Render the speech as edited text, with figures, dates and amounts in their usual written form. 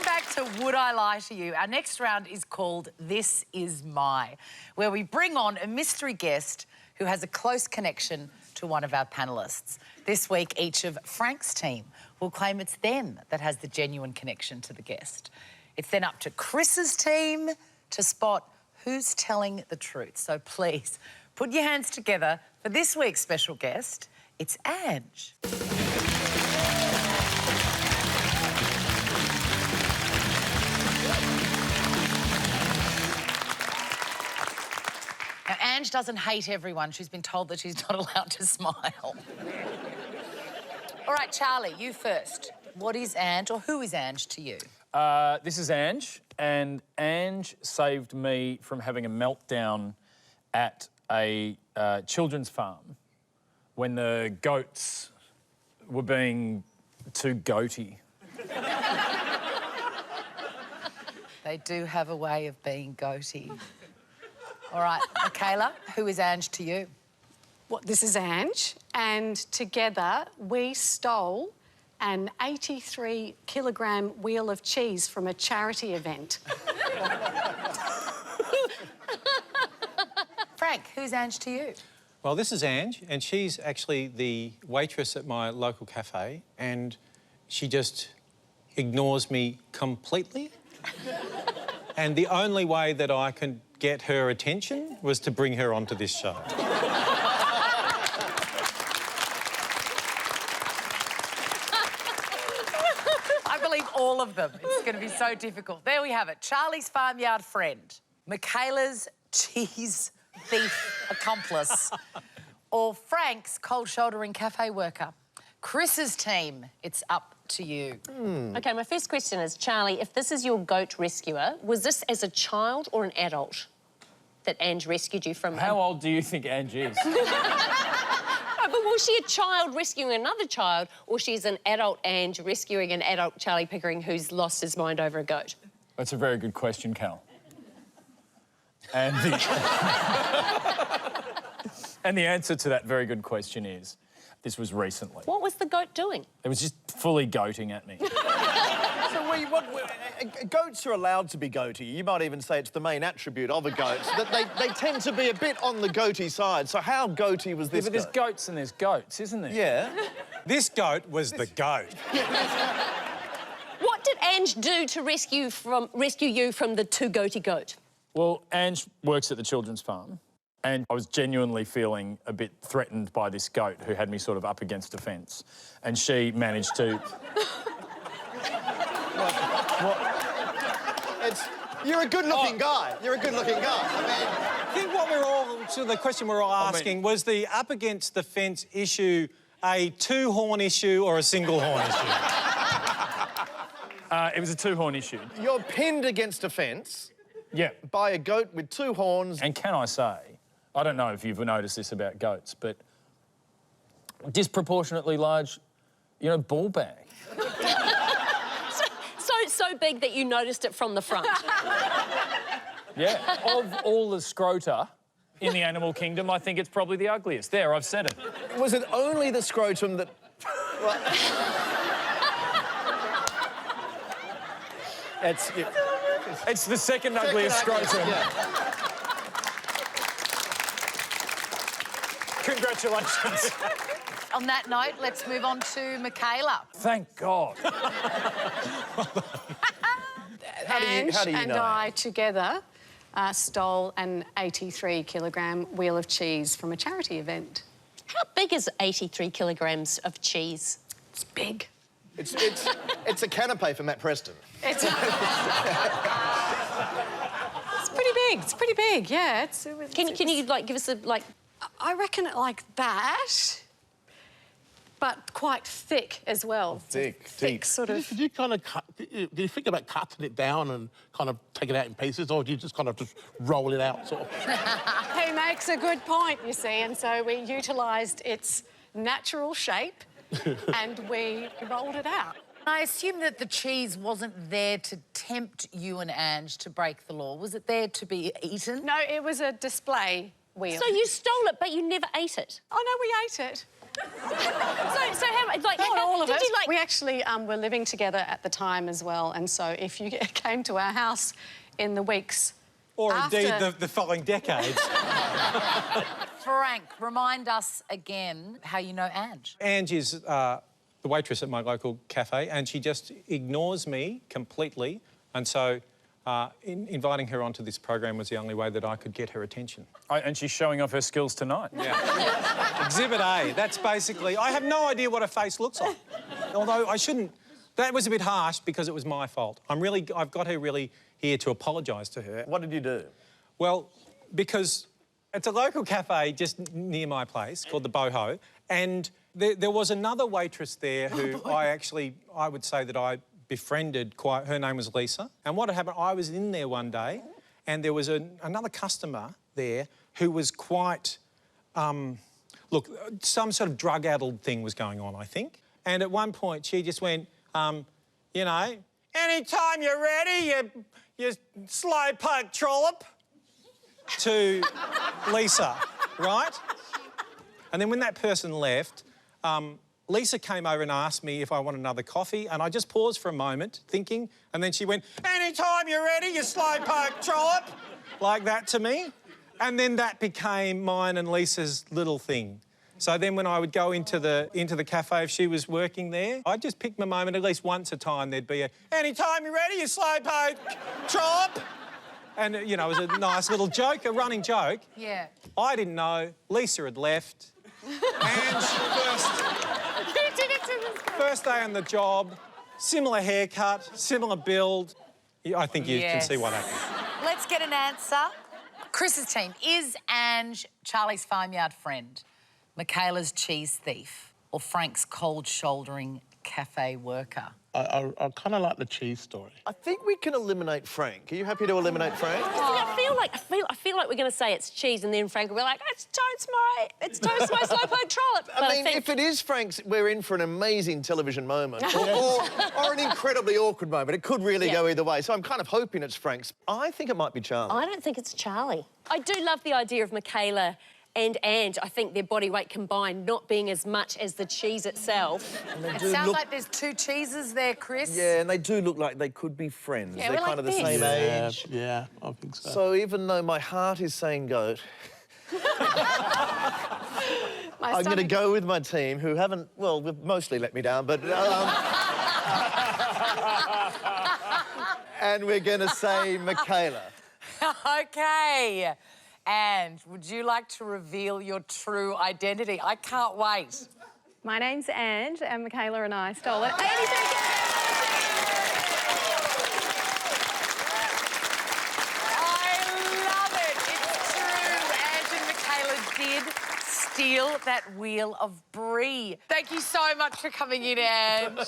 back to Would I Lie to You? Our next round is called This Is My, where we bring on a mystery guest who has a close connection to one of our panellists. This week, each of Frank's team will claim it's them that has the genuine connection to the guest. It's then up to Chris's team to spot who's telling the truth. So please, put your hands together for this week's special guest. It's Ange. Now, Ange doesn't hate everyone. She's been told that she's not allowed to smile. All right, Charlie, you first. What is Ange, or who is Ange to you? This is Ange, and Ange saved me from having a meltdown at a children's farm when the goats were being too goaty. They do have a way of being goaty. All right, Michala, who is Ange to you? Well, this is Ange, and together we stole an 83-kilogram wheel of cheese from a charity event. Frank, who's Ange to you? Well, this is Ange, and she's actually the waitress at my local cafe, and she just ignores me completely. And the only way that I can get her attention was to bring her onto this show. I believe all of them. It's going to be so difficult. There we have it. Charlie's farmyard friend, Michala's cheese thief accomplice, or Frank's cold shouldering cafe worker. Chris's team, it's up to you. OK, my first question is, Charlie, if this is your goat rescuer, was this as a child or an adult that Ange rescued you from? How old do you think Ange is? But was she a child rescuing another child, or she's an adult Ange rescuing an adult Charlie Pickering who's lost his mind over a goat? That's a very good question, Cal. And the answer to that very good question is, this was recently. What was the goat doing? It was just fully goating at me. So goats are allowed to be goaty. You might even say it's the main attribute of a goat, that they tend to be a bit on the goaty side. So how goaty was this but there's goats and there's goats, isn't there? Yeah. This goat was the goat. What did Ange do to rescue you from the too goaty goat? Well, Ange works at the children's farm, and I was genuinely feeling a bit threatened by this goat who had me sort of up against a fence, and she managed to... You're a good-looking guy. You're a good-looking guy. I think what the question we're all asking was the up against the fence issue a two-horn issue or a single-horn issue? It was a two-horn issue. You're pinned against a fence... Yeah. By a goat with two horns. And can I say, I don't know if you've noticed this about goats, but disproportionately large, you know, ball bag. So big that you noticed it from the front. Yeah. Of all the scrota in the animal kingdom, I think it's probably the ugliest. There, I've said it. Was it only the scrotum that... It's the second ugliest scrotum. Yeah. Congratulations. On that note, let's move on to Michala. Thank God. Ange how do you and know? I together stole an 83-kilogram wheel of cheese from a charity event. How big is 83 kilograms of cheese? It's big. It's a canapé for Matt Preston. It's pretty big. It's pretty big. Yeah. Can you like give us a like? I reckon it like that, but quite thick as well. Thick, thick, sort of. Did you kind of cut? Do you think about cutting it down and kind of take it out in pieces, or do you just kind of just roll it out, sort of? He makes a good point, you see, and so we utilised its natural shape and we rolled it out. I assume that the cheese wasn't there to tempt you and Ange to break the law. Was it there to be eaten? No, it was a display wheel. So you stole it, but you never ate it. Oh, no, we ate it. So how, like, Not all of did it. you, like... We actually were living together at the time as well, and so if you came to our house in the weeks Or after... indeed the following decades. Frank, remind us again how you know Ange. Ange is the waitress at my local cafe, and she just ignores me completely. And so inviting her onto this program was the only way that I could get her attention. And she's showing off her skills tonight. Yeah. Exhibit A. That's basically... I have no idea what her face looks like. Although I shouldn't... That was a bit harsh because it was my fault. I've got her really here to apologise to her. What did you do? Well, because it's a local cafe just near my place called the Boho, and there was another waitress there who I would say that I befriended quite... Her name was Lisa. And what had happened, I was in there one day and there was another customer there who was quite... look, some sort of drug-addled thing was going on, I think. And at one point she just went, you know, anytime you're ready, you slowpoke trollop, to Lisa, right? And then when that person left, Lisa came over and asked me if I want another coffee, and I just paused for a moment, thinking, and then she went, anytime you're ready, you slowpoke trollop, like that to me. And then that became mine and Lisa's little thing. So then when I would go into the cafe, if she was working there, I'd just pick my moment. At least once a time there'd be a, anytime you're ready, you slowpoke trollop. And, you know, it was a nice little joke, a running joke. Yeah. I didn't know. Lisa had left. And first day on the job, similar haircut, similar build. I think you can see what happened. Let's get an answer. Chris's team, is Ange Charlie's farmyard friend, Michala's cheese thief, or Frank's cold-shouldering cafe worker? I kind of like the cheese story. I think we can eliminate Frank. Are you happy to eliminate Frank? I feel like we're going to say it's cheese, and then Frank will be like, it's toast my slowpoke trollop. I mean, if it is Frank's, we're in for an amazing television moment, or an incredibly awkward moment. It could really go either way. So I'm kind of hoping it's Frank's. I think it might be Charlie. I don't think it's Charlie. I do love the idea of Michala and Ange. I think their body weight combined not being as much as the cheese itself. It sounds like there's two cheeses there, Chris. Yeah, and they do look like they could be friends. Yeah, they're we're kind like of the same age. Yeah, I think so. So even though my heart is saying goat, I'm going to go with my team, who haven't, well, mostly let me down, but... and we're going to say Michala. OK. And would you like to reveal your true identity? I can't wait. My name's Ange, and Michala and I stole it. I love it. It's true. Ange and Michala did steal that wheel of brie. Thank you so much for coming in, Ange.